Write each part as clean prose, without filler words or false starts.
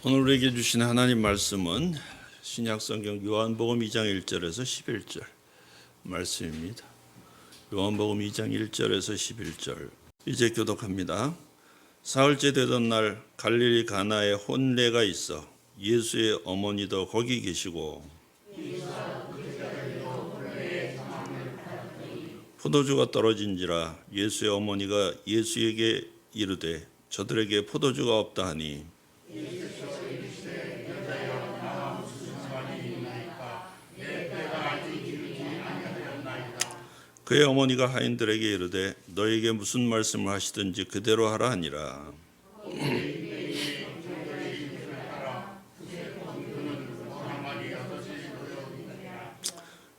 오늘 우리에게 주신 하나님 말씀은 신약성경 요한복음 2장 1절에서 11절 말씀입니다. 요한복음 2장 1절에서 11절 이제 교독합니다. 사흘째 되던 날 갈릴리 가나에 혼례가 있어 예수의 어머니도 거기 계시고 포도주가 떨어진지라 예수의 어머니가 예수에게 이르되 저들에게 포도주가 없다 하니 그의 어머니가 하인들에게 이르되 너에게 무슨 말씀을 하시든지 그대로 하라 하니라.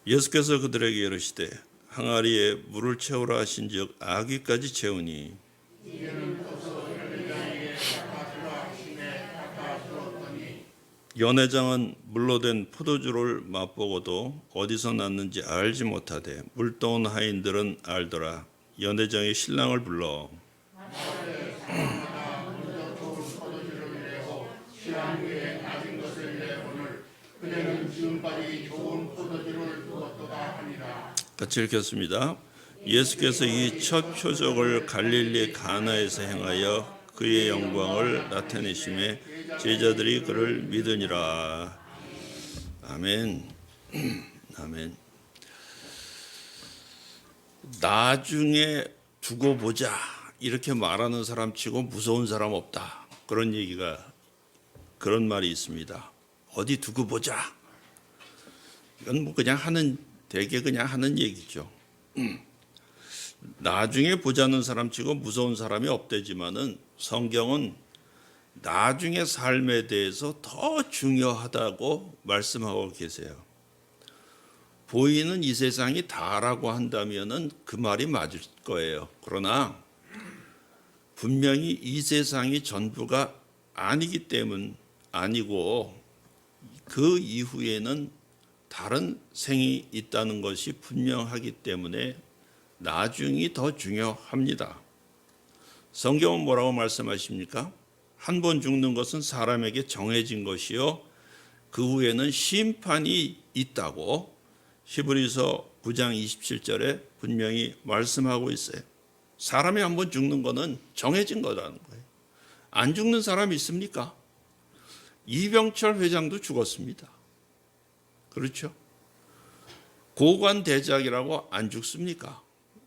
예수께서 그들에게 이르시되 항아리에 물을 채우라 하신즉 아귀까지 채우니 연회장은 물로 된 포도주를 맛보고도 어디서 났는지 알지 못하되 물떠온 하인들은 알더라. 연회장이 신랑을 불러 같이 읽겠습니다. 예수께서 이 첫 표적을 갈릴리 가나에서 행하여 그의 영광을 나타내심에 제자들이 그를 믿으니라. 아멘. 아멘. 나중에 두고 보자 이렇게 말하는 사람 치고 무서운 사람 없다. 그런 말이 있습니다. 어디 두고 보자. 이건 뭐 그냥 되게 그냥 하는 얘기죠. 나중에 보자는 사람 치고 무서운 사람이 없대지만은 성경은 나중에 삶에 대해서 더 중요하다고 말씀하고 계세요. 보이는 이 세상이 다라고 한다면은 그 말이 맞을 거예요. 그러나 분명히 이 세상이 전부가 아니기 때문 아니고 그 이후에는 다른 생이 있다는 것이 분명하기 때문에 나중이 더 중요합니다. 성경은 뭐라고 말씀하십니까? 한 번 죽는 것은 사람에게 정해진 것이요 그 후에는 심판이 있다고 히브리서 9장 27절에 분명히 말씀하고 있어요. 사람이 한 번 죽는 것은 정해진 거라는 거예요. 안 죽는 사람이 있습니까? 이병철 회장도 죽었습니다. 그렇죠? 고관대작이라고 안 죽습니까?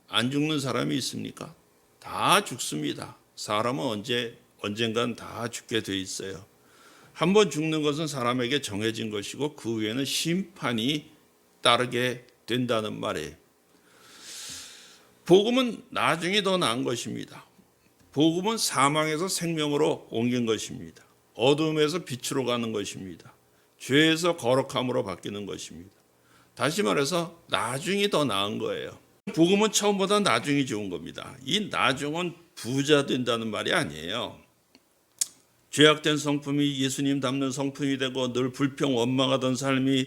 안 죽는 사람이 있습니까? 다 죽습니다. 사람은 언젠간 다 죽게 돼 있어요. 한 번 죽는 것은 사람에게 정해진 것이고 그 후에는 심판이 따르게 된다는 말이에요. 복음은 나중에 더 나은 것입니다. 복음은 사망에서 생명으로 옮긴 것입니다. 어둠에서 빛으로 가는 것입니다. 죄에서 거룩함으로 바뀌는 것입니다. 다시 말해서 나중이 더 나은 거예요. 복음은 처음보다 나중이 좋은 겁니다. 이 나중은 부자 된다는 말이 아니에요. 죄악된 성품이 예수님 닮는 성품이 되고 늘 불평 원망하던 삶이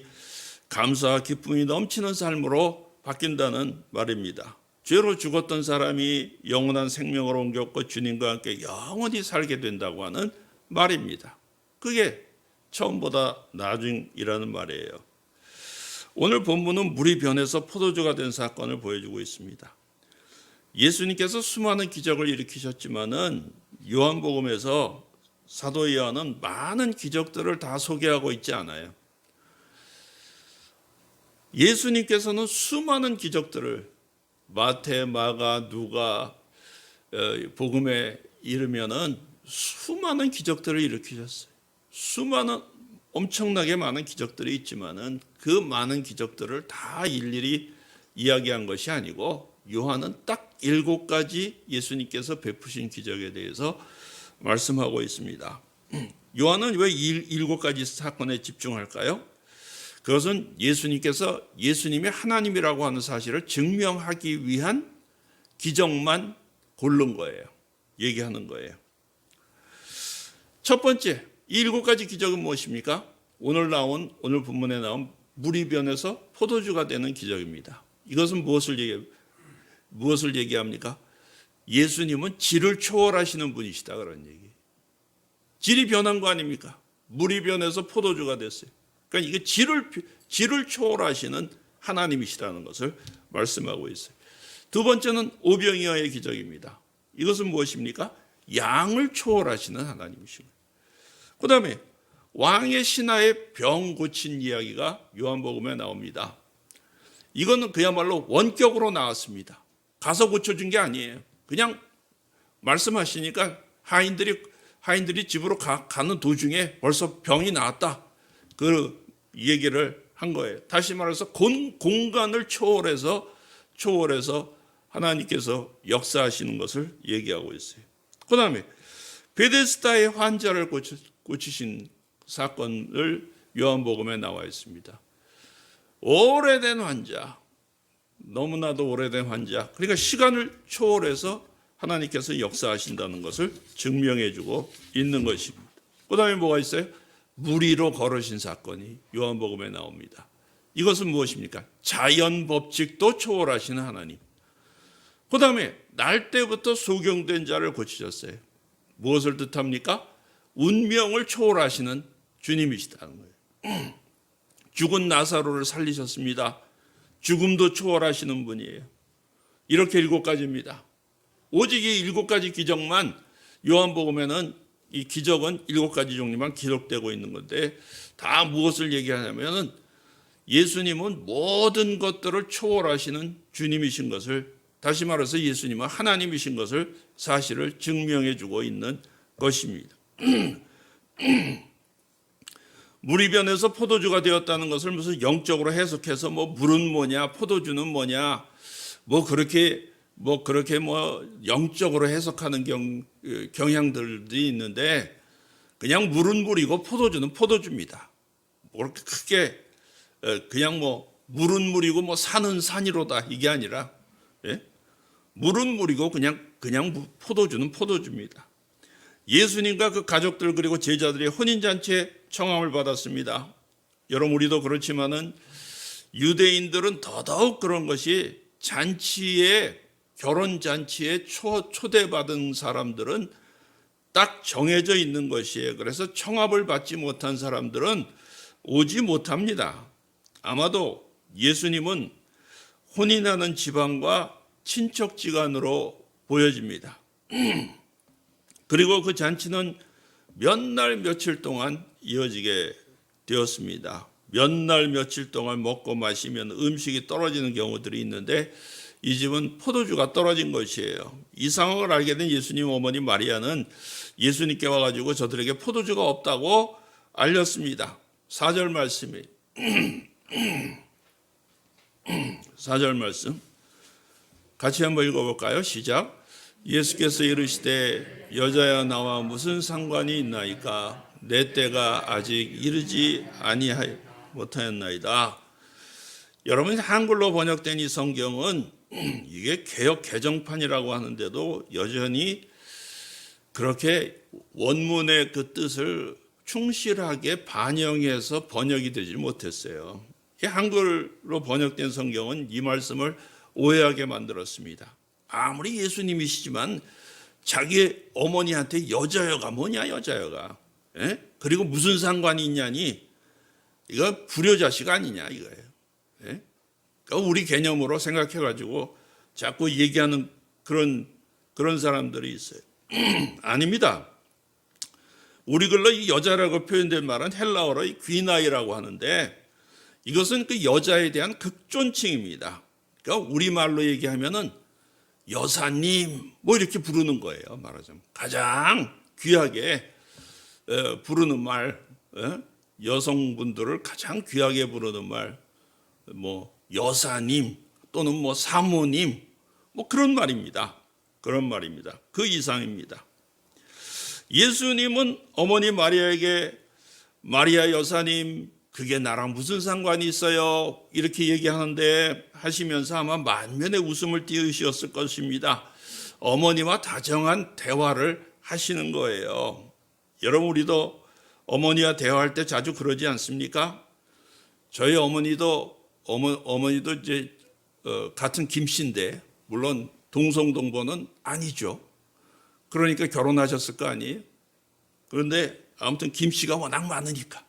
감사와 기쁨이 넘치는 삶으로 바뀐다는 말입니다. 죄로 죽었던 사람이 영원한 생명으로 옮겼고 주님과 함께 영원히 살게 된다고 하는 말입니다. 그게 처음보다 나중이라는 말이에요. 오늘 본문은 물이 변해서 포도주가 된 사건을 보여주고 있습니다. 예수님께서 수많은 기적을 일으키셨지만은 요한복음에서 사도 요한은 많은 기적들을 다 소개하고 있지 않아요. 예수님께서는 수많은 기적들을 마태, 마가, 누가 복음에 이르면은 수많은 기적들을 일으키셨어요. 수많은 엄청나게 많은 기적들이 있지만은 그 많은 기적들을 다 일일이 이야기한 것이 아니고 요한은 딱 7가지 예수님께서 베푸신 기적에 대해서 말씀하고 있습니다. 요한은 왜 7가지 사건에 집중할까요? 그것은 예수님께서 예수님이 하나님이라고 하는 사실을 증명하기 위한 기적만 고른 거예요. 얘기하는 거예요. 첫 번째, 이 7가지 기적은 무엇입니까? 오늘 본문에 나온 물이 변해서 포도주가 되는 기적입니다. 이것은 무엇을 얘기합니까? 예수님은 질을 초월하시는 분이시다 그런 얘기. 질이 변한 거 아닙니까? 물이 변해서 포도주가 됐어요. 그러니까 이게 질을 초월하시는 하나님이시라는 것을 말씀하고 있어요. 두 번째는 오병이어의 기적입니다. 이것은 무엇입니까? 양을 초월하시는 하나님이십니다. 그 다음에 왕의 신하의 병 고친 이야기가 요한복음에 나옵니다. 이거는 그야말로 원격으로 나왔습니다. 가서 고쳐준 게 아니에요. 그냥 말씀하시니까 하인들이 집으로 가는 도중에 벌써 병이 나왔다. 그 얘기를 한 거예요. 다시 말해서 공간을 초월해서 하나님께서 역사하시는 것을 얘기하고 있어요. 그 다음에 베데스다의 환자를 고치신 사건을 요한복음에 나와 있습니다. 오래된 환자, 너무나도 오래된 환자, 그러니까 시간을 초월해서 하나님께서 역사하신다는 것을 증명해주고 있는 것입니다. 그 다음에 뭐가 있어요? 물 위로 걸으신 사건이 요한복음에 나옵니다. 이것은 무엇입니까? 자연 법칙도 초월하시는 하나님. 그 다음에 날 때부터 소경된 자를 고치셨어요. 무엇을 뜻합니까? 운명을 초월하시는 주님이시다는 거예요. 죽은 나사로를 살리셨습니다. 죽음도 초월하시는 분이에요. 이렇게 7가지입니다. 오직 이 7가지 기적만 요한복음에는 이 기적은 7가지 종류만 기록되고 있는 건데 다 무엇을 얘기하냐면은 예수님은 모든 것들을 초월하시는 주님이신 것을, 다시 말해서 예수님은 하나님이신 것을 사실을 증명해 주고 있는 것입니다. 물이 변해서 포도주가 되었다는 것을 무슨 영적으로 해석해서 물은 뭐냐, 포도주는 뭐냐, 그렇게 영적으로 해석하는 경향들이 있는데, 그냥 물은 물이고 포도주는 포도주입니다. 그렇게 크게 그냥 물은 물이고 산은 산이로다 이게 아니라, 예? 물은 물이고 그냥 포도주는 포도주입니다. 예수님과 그 가족들 그리고 제자들이 혼인잔치에 청함을 받았습니다. 여러분, 우리도 그렇지만은 유대인들은 더더욱 그런 것이 결혼 잔치에 초대받은 사람들은 딱 정해져 있는 것이에요. 그래서 청합을 받지 못한 사람들은 오지 못합니다. 아마도 예수님은 혼인하는 지방과 친척지간으로 보여집니다. 그리고 그 잔치는 몇 날 며칠 동안 이어지게 되었습니다. 몇 날 며칠 동안 먹고 마시면 음식이 떨어지는 경우들이 있는데 이 집은 포도주가 떨어진 것이에요. 이 상황을 알게 된 예수님 어머니 마리아는 예수님께 와가지고 저들에게 포도주가 없다고 알렸습니다. 4절 말씀이 4절 말씀 같이 한번 읽어볼까요? 시작. 예수께서 이르시되 여자야 나와 무슨 상관이 있나이까? 내 때가 아직 이르지 못하였나이다. 여러분, 한글로 번역된 이 성경은 이게 개역 개정판이라고 하는데도 여전히 그렇게 원문의 그 뜻을 충실하게 반영해서 번역이 되지 못했어요. 이 한글로 번역된 성경은 이 말씀을 오해하게 만들었습니다. 아무리 예수님이시지만 자기 어머니한테 여자여가 뭐냐, 여자여가. 예? 그리고 무슨 상관이 있냐니, 이거 불효자식 아니냐 이거예요. 예? 그러니까 우리 개념으로 생각해가지고 자꾸 얘기하는 그런 사람들이 있어요. 아닙니다. 우리 글로 이 여자라고 표현된 말은 헬라어로 이 귀나이라고 하는데 이것은 그 여자에 대한 극존칭입니다. 그러니까 우리말로 얘기하면은 여사님 이렇게 부르는 거예요. 말하자면 가장 귀하게 부르는 말, 여성분들을 가장 귀하게 부르는 말, 여사님 또는 사모님 그런 말입니다. 그런 말입니다. 그 이상입니다. 예수님은 어머니 마리아에게 마리아 여사님 그게 나랑 무슨 상관이 있어요? 이렇게 얘기하는데 하시면서 아마 만면의 웃음을 띄우셨을 것입니다. 어머니와 다정한 대화를 하시는 거예요. 여러분, 우리도 어머니와 대화할 때 자주 그러지 않습니까? 저희 어머니도 이제 같은 김씨인데 물론 동성동본은 아니죠. 그러니까 결혼하셨을 거 아니에요. 그런데 아무튼 김씨가 워낙 많으니까.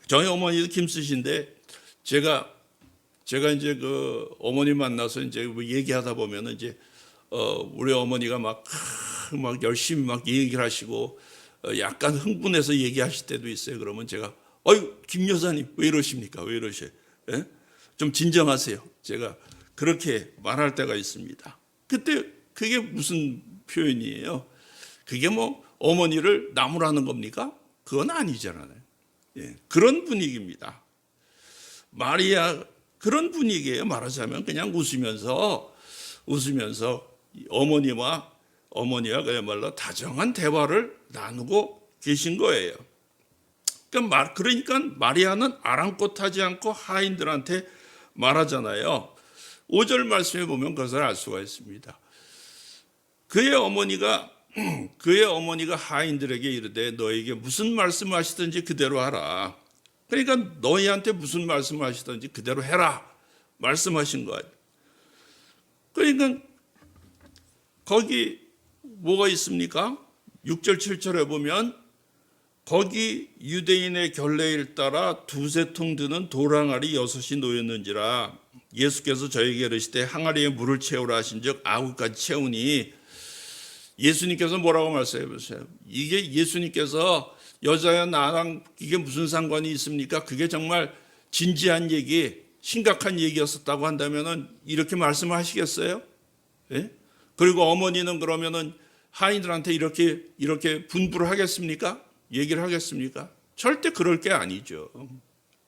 저희 어머니도 김씨신데 제가 이제 그 어머니 만나서 이제 뭐 얘기하다 보면은 이제 우리 어머니가 막 열심히 막 얘기를 하시고 약간 흥분해서 얘기하실 때도 있어요. 그러면 제가 어유 김 여사님 왜 이러십니까? 왜 이러셔? 예? 좀 진정하세요. 제가 그렇게 말할 때가 있습니다. 그때 그게 무슨 표현이에요? 그게 뭐 어머니를 나무라는 겁니까? 그건 아니잖아요. 예, 그런 분위기입니다. 마리아 그런 분위기예요. 말하자면 그냥 웃으면서 어머니와 그야말로 다정한 대화를 나누고 계신 거예요. 그러니까 마리아는 아랑곳하지 않고 하인들한테 말하잖아요. 5절 말씀에 보면 그것을 알 수가 있습니다. 그의 어머니가 하인들에게 이르되 너에게 무슨 말씀하시든지 그대로 하라. 그러니까 너희한테 무슨 말씀하시든지 그대로 해라 말씀하신 거예요. 그러니까 거기 뭐가 있습니까? 6절 7절에 보면 거기 유대인의 결례를 따라 두세 통 드는 돌항아리 6이 놓였는지라 예수께서 저에게 이르시되 항아리에 물을 채우라 하신즉 아구까지 채우니 예수님께서 뭐라고 말씀해 보세요. 이게 예수님께서 여자야 나랑 이게 무슨 상관이 있습니까? 그게 정말 진지한 얘기, 심각한 얘기였었다고 한다면은 이렇게 말씀하시겠어요? 예? 그리고 어머니는 그러면은 하인들한테 이렇게 분부를 하겠습니까? 얘기를 하겠습니까? 절대 그럴 게 아니죠.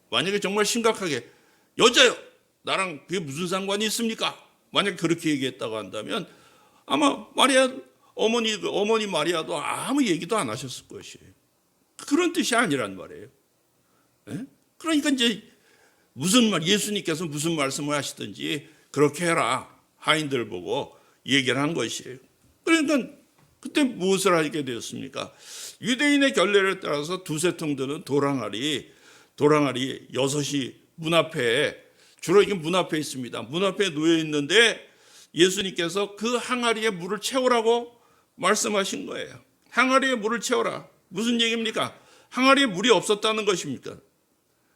만약에 정말 심각하게 여자요, 나랑 그게 무슨 상관이 있습니까? 만약 그렇게 얘기했다고 한다면 아마 어머니 마리아도 아무 얘기도 안 하셨을 것이에요. 그런 뜻이 아니란 말이에요. 네? 그러니까 이제 예수님께서 무슨 말씀을 하시든지 그렇게 해라. 하인들 보고 얘기를 한 것이에요. 그러니까 그때 무엇을 하게 되었습니까? 유대인의 결례를 따라서 두세 통 드는 돌항아리 6이 문 앞에, 주로 이게 문 앞에 있습니다. 문 앞에 놓여 있는데 예수님께서 그 항아리에 물을 채우라고 말씀하신 거예요. 항아리에 물을 채워라. 무슨 얘기입니까? 항아리에 물이 없었다는 것입니까?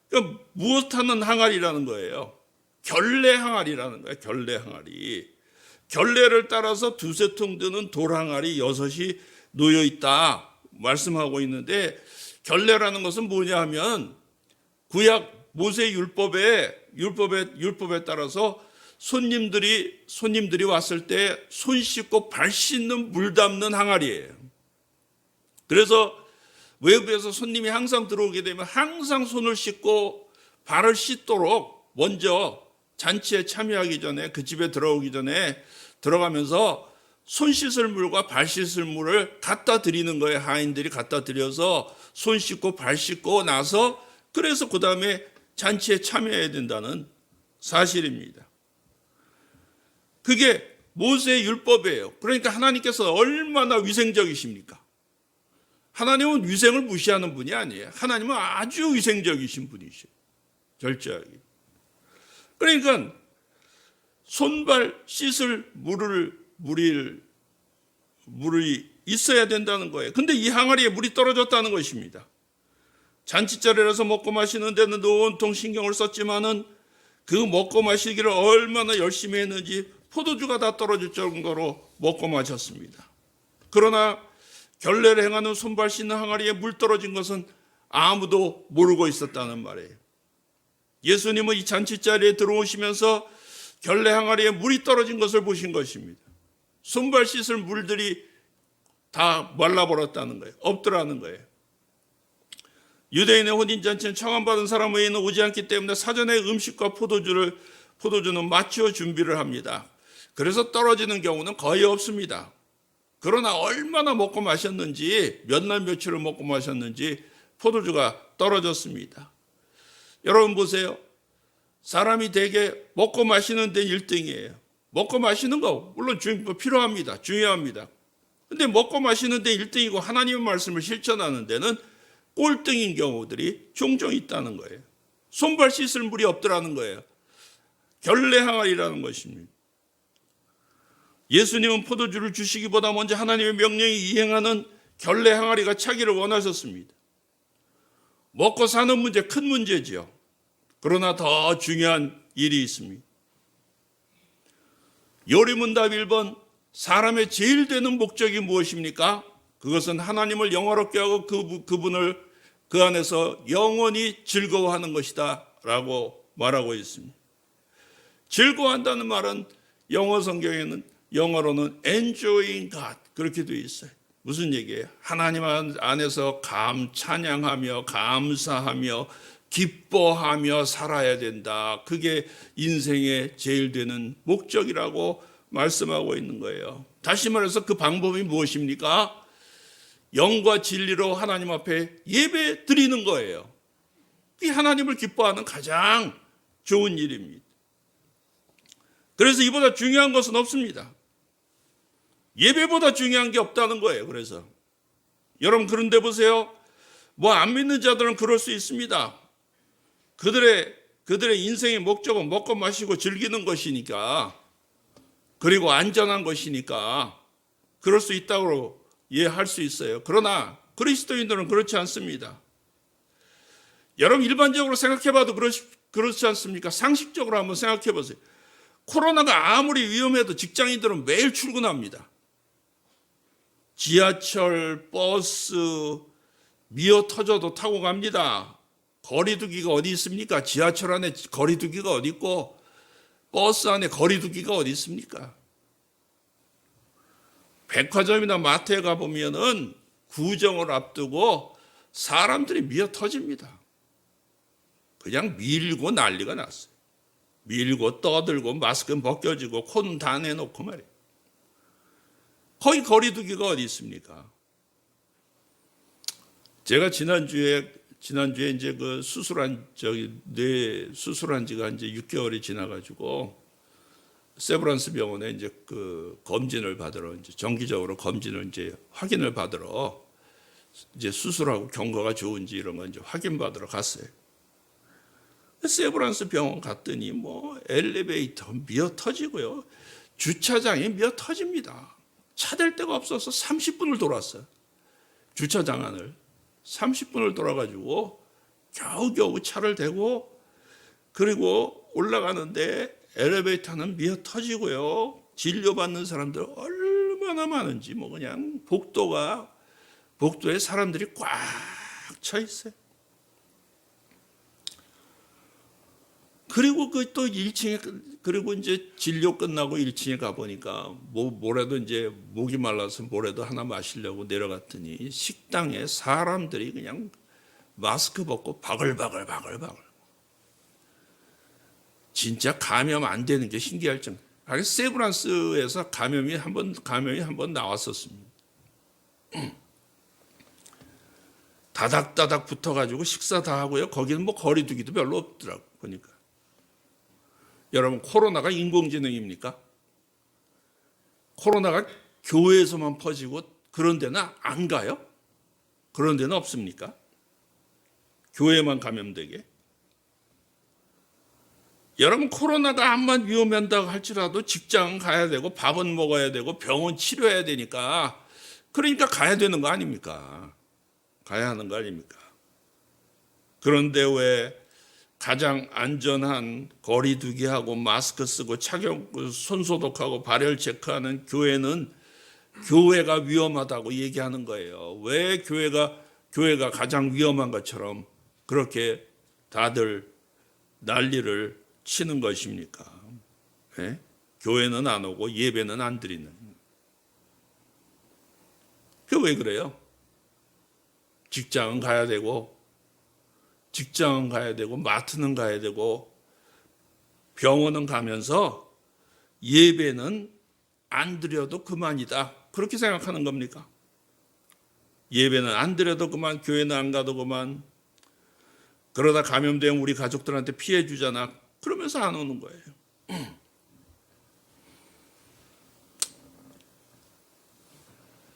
그러니까 무엇하는 항아리라는 거예요? 결례 항아리라는 거예요. 결례 항아리. 결례를 따라서 두세 통 드는 돌항아리 6이 놓여 있다 말씀하고 있는데 결례라는 것은 뭐냐 하면 구약 모세 율법에 따라서 손님들이 왔을 때 손 씻고 발 씻는 물 담는 항아리예요. 그래서 외부에서 손님이 항상 들어오게 되면 항상 손을 씻고 발을 씻도록 먼저 잔치에 참여하기 전에 그 집에 들어오기 전에 들어가면서 손 씻을 물과 발 씻을 물을 갖다 드리는 거예요. 하인들이 갖다 드려서 손 씻고 발 씻고 나서 그래서 그 다음에 잔치에 참여해야 된다는 사실입니다. 그게 모세의 율법이에요. 그러니까 하나님께서 얼마나 위생적이십니까? 하나님은 위생을 무시하는 분이 아니에요. 하나님은 아주 위생적이신 분이시죠. 절제하게. 그러니까 손발 씻을 물이 있어야 된다는 거예요. 근데 이 항아리에 물이 떨어졌다는 것입니다. 잔치자리라서 먹고 마시는 데는 온통 신경을 썼지만은 그 먹고 마시기를 얼마나 열심히 했는지 포도주가 다 떨어질 정도로 먹고 마셨습니다. 그러나 결례를 행하는 손발 씻는 항아리에 물 떨어진 것은 아무도 모르고 있었다는 말이에요. 예수님은 이 잔치자리에 들어오시면서 결례 항아리에 물이 떨어진 것을 보신 것입니다. 손발 씻을 물들이 다 말라버렸다는 거예요. 없더라는 거예요. 유대인의 혼인잔치는 청함받은 사람 외에는 오지 않기 때문에 사전에 음식과 포도주는 맞추어 준비를 합니다. 그래서 떨어지는 경우는 거의 없습니다. 그러나 얼마나 먹고 마셨는지, 몇 날 며칠을 먹고 마셨는지 포도주가 떨어졌습니다. 여러분 보세요. 사람이 되게 먹고 마시는 데 1등이에요. 먹고 마시는 거 물론 필요합니다. 중요합니다. 근데 먹고 마시는 데 1등이고 하나님의 말씀을 실천하는 데는 꼴등인 경우들이 종종 있다는 거예요. 손발 씻을 물이 없더라는 거예요. 결례 항아리라는 것입니다. 예수님은 포도주를 주시기보다 먼저 하나님의 명령에 이행하는 결례 항아리가 차기를 원하셨습니다. 먹고 사는 문제 큰 문제지요. 그러나 더 중요한 일이 있습니다. 요리문답 1번, 사람의 제일 되는 목적이 무엇입니까? 그것은 하나님을 영화롭게 하고 그분을 그 안에서 영원히 즐거워하는 것이다 라고 말하고 있습니다. 즐거워한다는 말은 영어 성경에는 영어로는 enjoying God 그렇게 되어 있어요. 무슨 얘기예요? 하나님 안에서 찬양하며 감사하며 기뻐하며 살아야 된다. 그게 인생의 제일 되는 목적이라고 말씀하고 있는 거예요. 다시 말해서 그 방법이 무엇입니까? 영과 진리로 하나님 앞에 예배 드리는 거예요. 이 하나님을 기뻐하는 가장 좋은 일입니다. 그래서 이보다 중요한 것은 없습니다. 예배보다 중요한 게 없다는 거예요. 그래서 여러분 그런데 보세요. 뭐 안 믿는 자들은 그럴 수 있습니다. 그들의 인생의 목적은 먹고 마시고 즐기는 것이니까, 그리고 안전한 것이니까 그럴 수 있다고 이해할 수 있어요. 그러나 그리스도인들은 그렇지 않습니다. 여러분 일반적으로 생각해봐도 그렇지 않습니까? 상식적으로 한번 생각해 보세요. 코로나가 아무리 위험해도 직장인들은 매일 출근합니다. 지하철, 버스, 미어 터져도 타고 갑니다. 거리두기가 어디 있습니까? 지하철 안에 거리두기가 어디 있고 버스 안에 거리두기가 어디 있습니까? 백화점이나 마트에 가보면은 구정을 앞두고 사람들이 미어 터집니다. 그냥 밀고 난리가 났어요. 밀고 떠들고 마스크는 벗겨지고 코는 다 내놓고 말이에요. 거기 거리두기가 어디 있습니까? 제가 지난주에 이제 그 뇌 수술한 지가 이제 6개월이 지나가지고 세브란스 병원에 이제 그 검진을 받으러 이제 정기적으로 검진을 이제 확인을 받으러 이제 수술하고 경과가 좋은지 이런 거 이제 확인받으러 갔어요. 세브란스 병원 갔더니 뭐 엘리베이터 미어 터지고요. 주차장이 미어 터집니다. 차 댈 데가 없어서 30분을 돌았어요. 주차장 안을 30분을 돌아가지고 겨우겨우 차를 대고, 그리고 올라가는데 엘리베이터는 미어 터지고요. 진료받는 사람들 얼마나 많은지 뭐 그냥 복도에 사람들이 꽉 차 있어요. 그리고 그 또 1층에, 그리고 이제 진료 끝나고 1층에 가보니까 뭐라도 이제 목이 말라서 뭐라도 하나 마시려고 내려갔더니 식당에 사람들이 그냥 마스크 벗고 바글바글. 진짜 감염 안 되는 게 신기할 정도. 세브란스에서 감염이 한 번 나왔었습니다. 다닥다닥 붙어가지고 식사 다 하고요. 거기는 뭐 거리두기도 별로 없더라고 보니까. 여러분 코로나가 인공지능입니까? 코로나가 교회에서만 퍼지고 그런 데는 안 가요? 그런 데는 없습니까? 교회만 감염되게. 여러분 코로나가 암만 위험한다고 할지라도 직장 가야 되고 밥은 먹어야 되고 병원 치료해야 되니까, 그러니까 가야 되는 거 아닙니까? 가야 하는 거 아닙니까? 그런데 왜 가장 안전한 거리두기하고 마스크 쓰고 손 소독하고 발열 체크하는 교회가 위험하다고 얘기하는 거예요. 왜 교회가 가장 위험한 것처럼 그렇게 다들 난리를 치는 것입니까? 네? 교회는 안 오고 예배는 안 드리는. 그 왜 그래요? 직장은 가야 되고 마트는 가야 되고 병원은 가면서 예배는 안 드려도 그만이다. 그렇게 생각하는 겁니까? 예배는 안 드려도 그만, 교회는 안 가도 그만. 그러다 감염되면 우리 가족들한테 피해 주잖아. 그러면서 안 오는 거예요.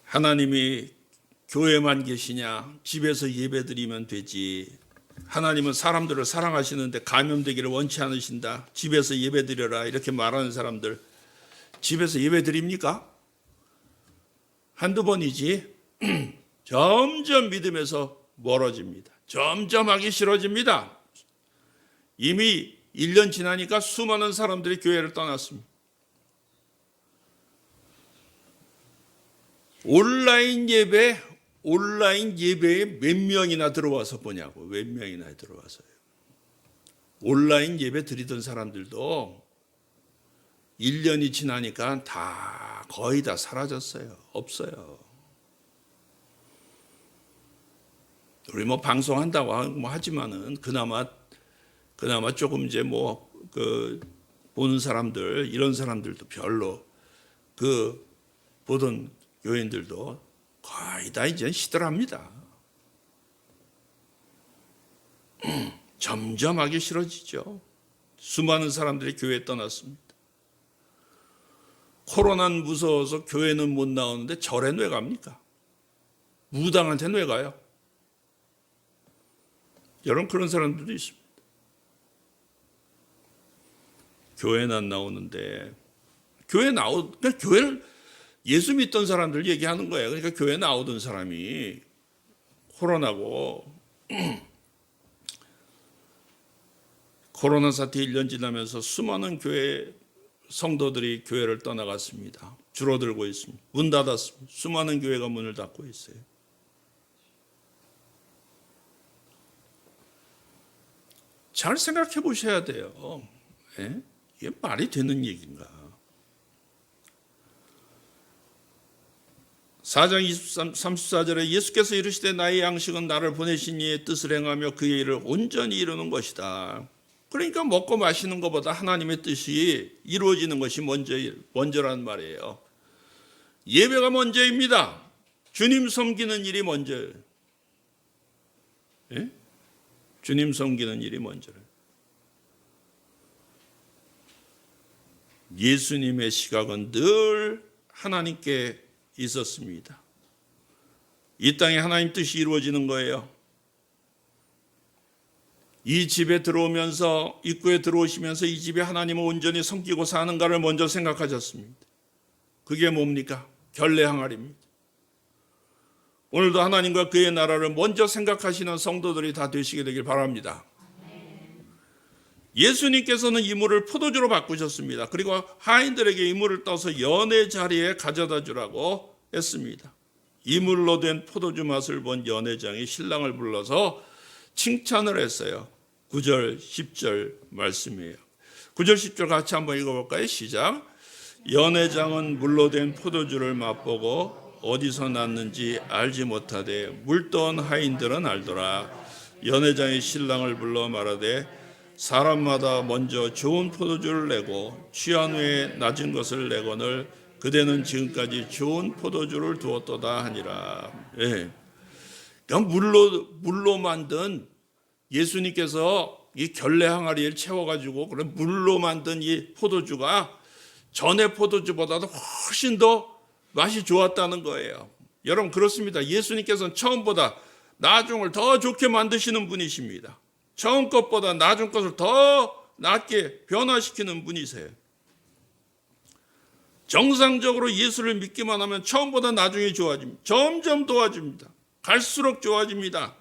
하나님이 교회만 계시냐? 집에서 예배 드리면 되지. 하나님은 사람들을 사랑하시는데 감염되기를 원치 않으신다. 집에서 예배 드려라. 이렇게 말하는 사람들 집에서 예배 드립니까? 한두 번이지. 점점 믿음에서 멀어집니다. 점점 하기 싫어집니다. 이미 1년 지나니까 수많은 사람들이 교회를 떠났습니다. 온라인 예배에 몇 명이나 들어와서 보냐고. 몇 명이나 들어와서요. 온라인 예배 드리던 사람들도 1년이 지나니까 다 거의 다 사라졌어요. 없어요. 우리 뭐 방송한다고 하지만은 그나마 조금 이제 보는 사람들, 이런 사람들도 별로 보던 교인들도 거의 다 이제 시들합니다. 점점 하기 싫어지죠. 수많은 사람들이 교회에 떠났습니다. 코로나는 무서워서 교회는 못 나오는데 절에는 왜 갑니까? 무당한테는 왜 가요? 여러분, 그런 사람들도 있습니다. 교회는 안 나오는데, 그러니까 교회를 예수 믿던 사람들 얘기하는 거예요. 그러니까 교회 나오던 사람이 코로나 사태 1년 지나면서 수많은 교회 성도들이 교회를 떠나갔습니다. 줄어들고 있습니다. 문 닫았습니다. 수많은 교회가 문을 닫고 있어요. 잘 생각해 보셔야 돼요. 예? 이게 말이 되는 얘기인가? 4장 34절에 예수께서 이르시되 나의 양식은 나를 보내신 이의 뜻을 행하며 그의 일을 온전히 이루는 것이다. 그러니까 먹고 마시는 것보다 하나님의 뜻이 이루어지는 것이 먼저란 말이에요. 예배가 먼저입니다. 주님 섬기는 일이 먼저예요. 예? 주님 섬기는 일이 먼저예요. 예수님의 시각은 늘 하나님께 있었습니다. 이 땅에 하나님 뜻이 이루어지는 거예요. 이 집에 들어오면서, 입구에 들어오시면서 이 집에 하나님을 온전히 섬기고 사는가를 먼저 생각하셨습니다. 그게 뭡니까? 결례항아리입니다. 오늘도 하나님과 그의 나라를 먼저 생각하시는 성도들이 다 되시게 되길 바랍니다. 예수님께서는 이 물을 포도주로 바꾸셨습니다. 그리고 하인들에게 이 물을 떠서 연회 자리에 가져다 주라고 했습니다. 이 물로 된 포도주 맛을 본 연회장이 신랑을 불러서 칭찬을 했어요. 9절, 10절 말씀이에요. 9절, 10절 같이 한번 읽어볼까요? 시작. 연회장은 물로 된 포도주를 맛보고 어디서 났는지 알지 못하되 물떠온 하인들은 알더라. 연회장이 신랑을 불러 말하되 사람마다 먼저 좋은 포도주를 내고 취한 후에 낮은 것을 내거늘 그대는 지금까지 좋은 포도주를 두었도다 하니라. 예. 그러니까 물로 만든, 예수님께서 이 결례 항아리를 채워가지고 그런 물로 만든 이 포도주가 전의 포도주보다도 훨씬 더 맛이 좋았다는 거예요. 여러분, 그렇습니다. 예수님께서는 처음보다 나중을 더 좋게 만드시는 분이십니다. 처음 것보다 나중 것을 더 낫게 변화시키는 분이세요. 정상적으로 예수를 믿기만 하면 처음보다 나중이 좋아집니다. 점점 도와집니다. 갈수록 좋아집니다.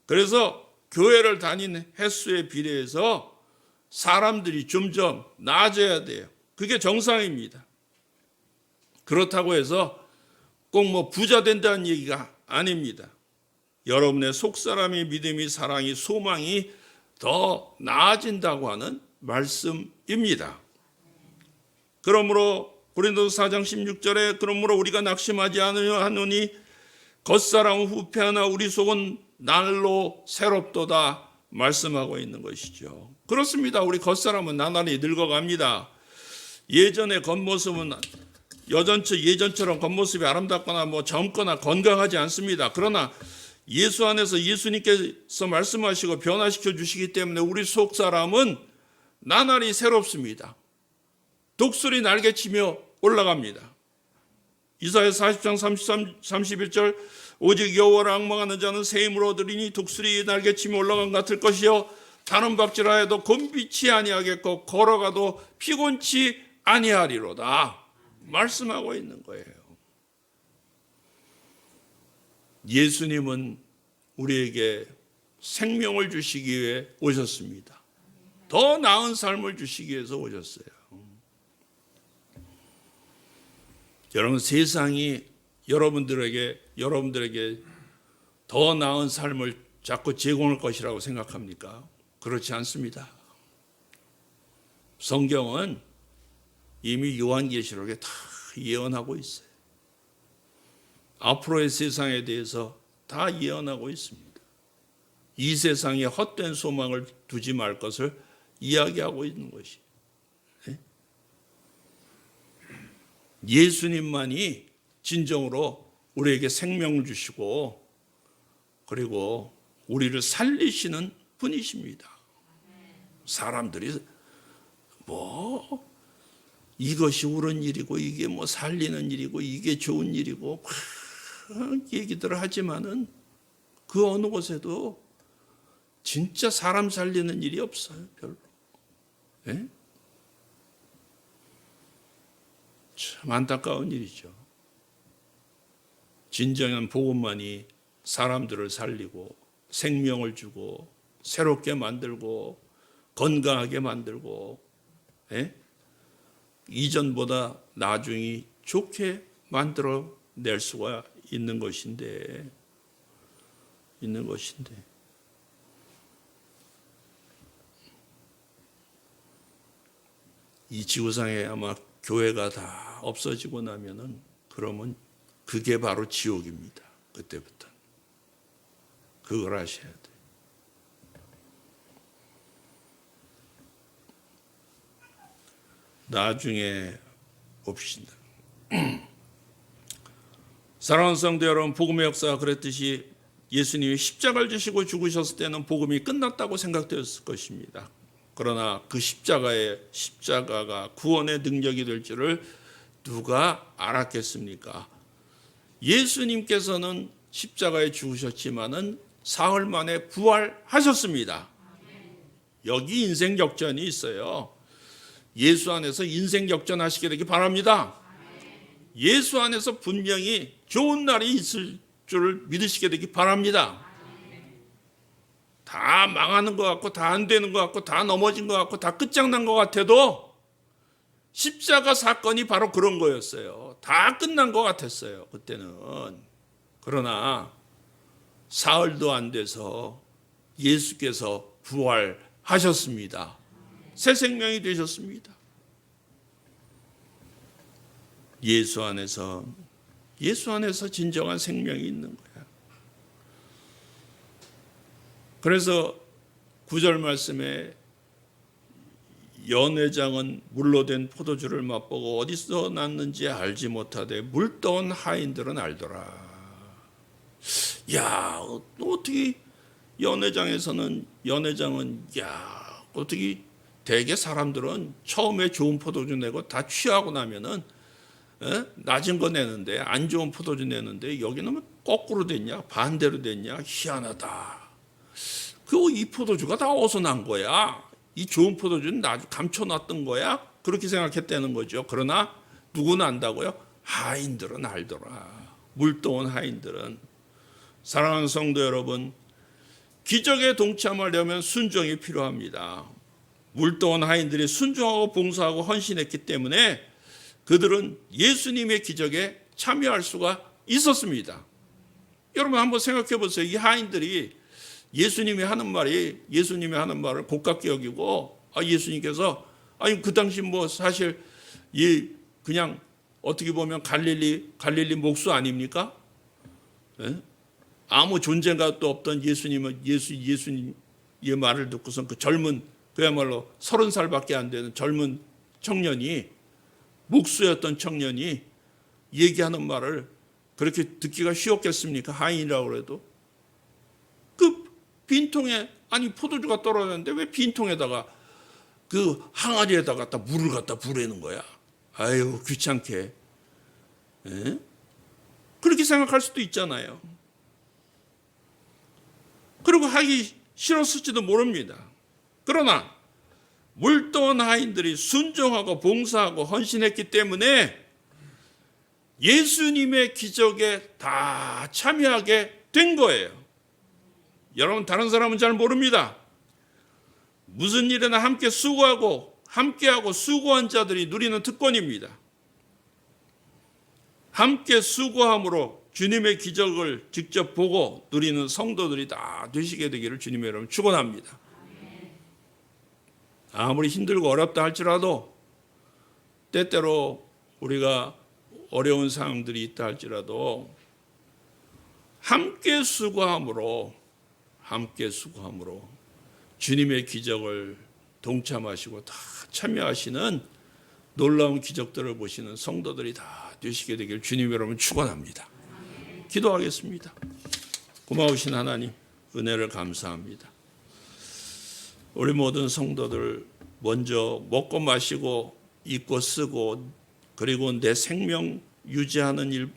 그래서 교회를 다니는 횟수에 비례해서 사람들이 점점 나아져야 돼요. 그게 정상입니다. 그렇다고 해서 꼭 부자 된다는 얘기가 아닙니다. 여러분의 속사람의 믿음이, 사랑이, 소망이 더 나아진다고 하는 말씀입니다. 그러므로 고린도서 4장 16절에 그러므로 우리가 낙심하지 않으니 겉사람은 후패하나 우리 속은 날로 새롭도다 말씀하고 있는 것이죠. 그렇습니다. 우리 겉사람은 나날이 늙어갑니다. 예전의 겉모습은 예전처럼 겉모습이 아름답거나 젊거나 건강하지 않습니다. 그러나 예수 안에서 예수님께서 말씀하시고 변화시켜 주시기 때문에 우리 속 사람은 나날이 새롭습니다. 독수리 날개치며 올라갑니다. 이사야 40장 31절 오직 여호와를 앙망하는 자는 새 힘을 얻으리니 독수리 날개치며 올라간 같을 것이요 다른 박질하여도 곤비치 아니하겠고 걸어가도 피곤치 아니하리로다 말씀하고 있는 거예요. 예수님은 우리에게 생명을 주시기 위해 오셨습니다. 더 나은 삶을 주시기 위해서 오셨어요. 여러분, 세상이 여러분들에게 더 나은 삶을 자꾸 제공할 것이라고 생각합니까? 그렇지 않습니다. 성경은 이미 요한계시록에 다 예언하고 있어요. 앞으로의 세상에 대해서 다 예언하고 있습니다. 이 세상에 헛된 소망을 두지 말 것을 이야기하고 있는 것이. 예수님만이 진정으로 우리에게 생명을 주시고 그리고 우리를 살리시는 분이십니다. 사람들이 이것이 옳은 일이고 이게 살리는 일이고 이게 좋은 일이고 막 얘기들을 하지만은 그 어느 곳에도 진짜 사람 살리는 일이 없어요. 별로. 네? 참 안타까운 일이죠. 진정한 복음만이 사람들을 살리고 생명을 주고 새롭게 만들고 건강하게 만들고 이전보다 나중에 좋게 만들어 낼 수가 있는 것인데 이 지구상에 아마 교회가 다 없어지고 나면은 그러면 그게 바로 지옥입니다. 그때부터 그걸 아셔야 돼요. 나중에 봅시다. 사랑하는 성도 여러분, 복음의 역사가 그랬듯이 예수님이 십자가를 지시고 죽으셨을 때는 복음이 끝났다고 생각되었을 것입니다. 그러나 그 십자가가 구원의 능력이 될 줄을 누가 알았겠습니까? 예수님께서는 십자가에 죽으셨지만은 사흘 만에 부활하셨습니다. 여기 인생 역전이 있어요. 예수 안에서 인생 역전하시게 되기 바랍니다. 예수 안에서 분명히 좋은 날이 있을 줄을 믿으시게 되기 바랍니다. 다 망하는 것 같고 다 안 되는 것 같고 다 넘어진 것 같고 다 끝장난 것 같아도 십자가 사건이 바로 그런 거였어요. 다 끝난 것 같았어요. 그때는. 그러나 사흘도 안 돼서 예수께서 부활하셨습니다. 새 생명이 되셨습니다. 예수 안에서 진정한 생명이 있는 거야. 그래서 9절 말씀에 연회장은 물로 된 포도주를 맛보고 어디서 났는지 알지 못하되 물 떠온 하인들은 알더라. 야, 어떻게 연회장은 어떻게 대개 사람들은 처음에 좋은 포도주 내고 다 취하고 나면은 낮은 거 내는데 안 좋은 포도주 내는데 여기는 거꾸로 됐냐 반대로 됐냐 희한하다. 이 포도주가 다 어디서 난 거야? 이 좋은 포도주는 감춰놨던 거야? 그렇게 생각했다는 거죠. 그러나 누구는 안다고요? 하인들은 알더라. 물떠온 하인들은. 사랑하는 성도 여러분, 기적에 동참하려면 순종이 필요합니다. 물떠온 하인들이 순종하고 봉사하고 헌신했기 때문에 그들은 예수님의 기적에 참여할 수가 있었습니다. 여러분 한번 생각해 보세요. 이 하인들이 예수님이 하는 말을 고깝게 여기고 예수님께서 그 당시 사실 그냥 어떻게 보면 갈릴리 목수 아닙니까? 아무 존재가 또 없던 예수님의 말을 듣고선 그 젊은 그야말로 30살밖에 안 되는 젊은 청년이 목수였던 청년이 얘기하는 말을 그렇게 듣기가 쉬웠겠습니까? 하인이라고 해도 그 빈통에 포도주가 떨어졌는데 왜 빈통에다가 그 항아리에다가 물을 갖다 부르는 거야? 아유 귀찮게. 그렇게 생각할 수도 있잖아요. 그리고 하기 싫었을지도 모릅니다. 그러나 물떠온 하인들이 순종하고 봉사하고 헌신했기 때문에 예수님의 기적에 다 참여하게 된 거예요. 여러분, 다른 사람은 잘 모릅니다. 무슨 일이나 함께 수고하고 함께하고 수고한 자들이 누리는 특권입니다. 함께 수고함으로 주님의 기적을 직접 보고 누리는 성도들이 다 되시게 되기를 주님의 이름으로 축원합니다. 아무리 힘들고 어렵다 할지라도, 때때로 우리가 어려운 상황들이 있다 할지라도 함께 수고함으로 주님의 기적을 동참하시고 다 참여하시는 놀라운 기적들을 보시는 성도들이 다 되시게 되길 주님 여러분 축원합니다. 기도하겠습니다. 고마우신 하나님, 은혜를 감사합니다. 우리 모든 성도들 먼저 먹고 마시고 입고 쓰고 그리고 내 생명 유지하는 일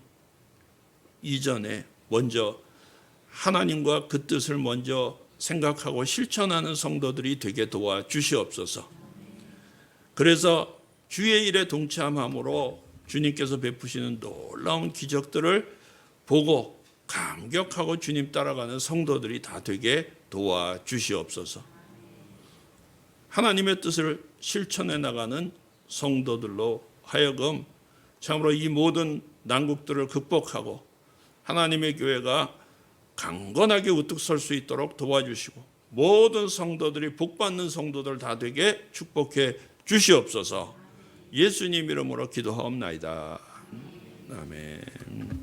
이전에 먼저 하나님과 그 뜻을 먼저 생각하고 실천하는 성도들이 되게 도와주시옵소서. 그래서 주의 일에 동참함으로 주님께서 베푸시는 놀라운 기적들을 보고 감격하고 주님 따라가는 성도들이 다 되게 도와주시옵소서. 하나님의 뜻을 실천해 나가는 성도들로 하여금 참으로 이 모든 난국들을 극복하고 하나님의 교회가 강건하게 우뚝 설 수 있도록 도와주시고 모든 성도들이 복받는 성도들 다 되게 축복해 주시옵소서. 예수님 이름으로 기도하옵나이다. 아멘.